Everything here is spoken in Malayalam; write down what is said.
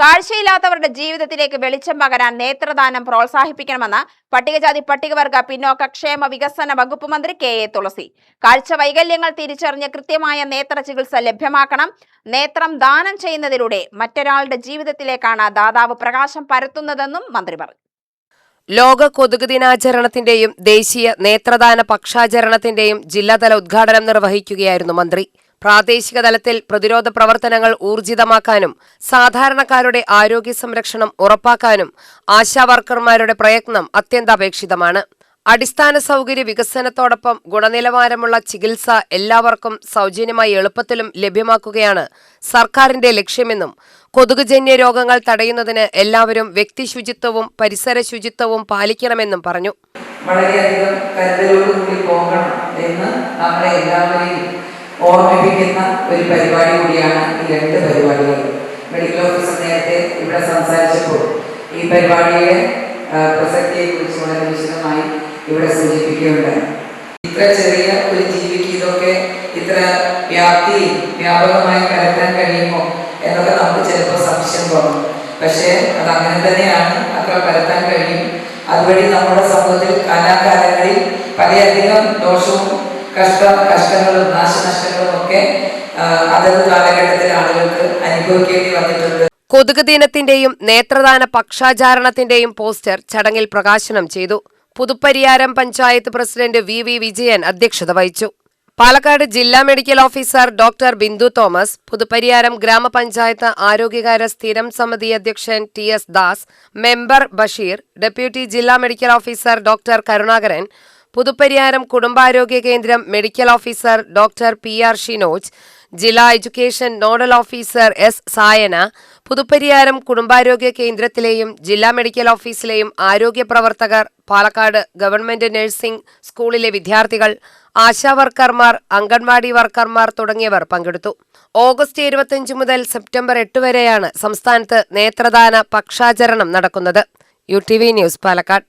കാഴ്ചയില്ലാത്തവരുടെ ജീവിതത്തിലേക്ക് വെളിച്ചം പകരാൻ നേത്രദാനം പ്രോത്സാഹിപ്പിക്കണമെന്ന് പട്ടികജാതി പട്ടികവർഗ പിന്നോക്ക ക്ഷേമ വികസന വകുപ്പ് മന്ത്രി കെ.എ. തുളസി. കാഴ്ച വൈകല്യങ്ങൾ തിരിച്ചറിഞ്ഞ് കൃത്യമായ നേത്ര ചികിത്സ ലഭ്യമാക്കണം. നേത്രം ദാനം ചെയ്യുന്നതിലൂടെ മറ്റൊരാളുടെ ജീവിതത്തിലേക്കാണ് ദാതാവ് പ്രകാശം പരത്തുന്നതെന്നും മന്ത്രി പറഞ്ഞു. ലോക കൊതുക് ദിനാചരണത്തിന്റെയും ദേശീയ നേത്രദാന പക്ഷാചരണത്തിന്റെയും ജില്ലാതല ഉദ്ഘാടനം നിർവഹിക്കുകയായിരുന്നു മന്ത്രി. പ്രാദേശിക തലത്തിൽ പ്രതിരോധ പ്രവർത്തനങ്ങൾ ഊർജിതമാക്കാനും സാധാരണക്കാരുടെ ആരോഗ്യ സംരക്ഷണം ഉറപ്പാക്കാനും ആശാവർക്കർമാരുടെ പ്രയത്നം അത്യന്താപേക്ഷിതമാണ്. അടിസ്ഥാന സൗകര്യ വികസനത്തോടൊപ്പം ഗുണനിലവാരമുള്ള ചികിത്സ എല്ലാവർക്കും സൗജന്യമായി എളുപ്പത്തിലും ലഭ്യമാക്കുകയാണ് സർക്കാരിന്റെ ലക്ഷ്യമെന്നും കൊതുകുജന്യ രോഗങ്ങൾ തടയുന്നതിന് എല്ലാവരും വ്യക്തി ശുചിത്വവും പരിസര ശുചിത്വവും പാലിക്കണമെന്നും പറഞ്ഞു. വളരെയധികം കരുതലോടുകൂടി പോകണം എന്ന് നമ്മളെ എല്ലാവരെയും ഓർമ്മിപ്പിക്കുന്ന ഒരു പരിപാടി കൂടിയാണ് ഈ രണ്ട് പരിപാടികൾ. മെഡിക്കൽ ഓഫീസർ നേരത്തെ ഇവിടെ സംസാരിച്ചപ്പോൾ ഈ പരിപാടിയുടെ പ്രസക്തിയെക്കുറിച്ച് വളരെ വിശദമായി ഇവിടെ സൂചിപ്പിക്കുകയുണ്ടായി. ഇത്ര ചെറിയ ഒരു ജീവിക്ക് ഇതൊക്കെ ഇത്ര വ്യാപകമായി പരത്താൻ കഴിയുമോ എന്നൊക്കെ നമുക്ക് ചിലപ്പോൾ സംശയം തോന്നും. പക്ഷേ അത് അങ്ങനെ തന്നെയാണ്, അത്ര പരത്താൻ കഴിയും. അതുവഴി നമ്മുടെ സമൂഹത്തിൽ കാലാകാലങ്ങളിൽ പലയധികം ദോഷവും കഷ്ടങ്ങളും നാശനഷ്ടങ്ങളും ഒക്കെ അതത് കാലഘട്ടത്തിൽ ആളുകൾക്ക് അനുഭവിക്കേണ്ടി വന്നിട്ടുണ്ട്. കൊതുക് ദിനത്തിന്റെയും നേത്രദാന പക്ഷാചാരണത്തിന്റെയും പോസ്റ്റർ ചടങ്ങിൽ പ്രകാശനം ചെയ്തു. പുതുപ്പരിയാരം പഞ്ചായത്ത് പ്രസിഡന്റ് വി വിജയൻ അധ്യക്ഷത വഹിച്ചു. പാലക്കാട് ജില്ലാ medical officer doctor Bindu Thomas, Puthuppariyaram ഗ്രാമപഞ്ചായത്ത് ആരോഗ്യകാര്യ സ്ഥിരം സമിതി അധ്യക്ഷൻ T S. Das, member Basheer, deputy ജില്ലാ medical officer doctor Karunakaran, Puthuppariyaram കുടുംബാരോഗ്യ കേന്ദ്രം medical officer doctor P R. Shinoj, ജില്ലാ education nodal officer S. Sayana, Puthuppariyaram കുടുംബാരോഗ്യ കേന്ദ്രത്തിലെയും ജില്ലാ മെഡിക്കൽ ഓഫീസിലെയും ആരോഗ്യ പ്രവർത്തകർ, പാലക്കാട് ഗവൺമെന്റ് നഴ്സിംഗ് സ്കൂളിലെ വിദ്യാർത്ഥികൾ, ആശാവർക്കർമാർ, അംഗൻവാടി വർക്കർമാർ തുടങ്ങിയവർ പങ്കെടുത്തു. ഓഗസ്റ്റ് 25 മുതൽ സെപ്റ്റംബർ 8 വരെയാണ് സംസ്ഥാനത്ത് നേത്രദാന പക്ഷാചരണം നടക്കുന്നത്. UTV news, Palakkad.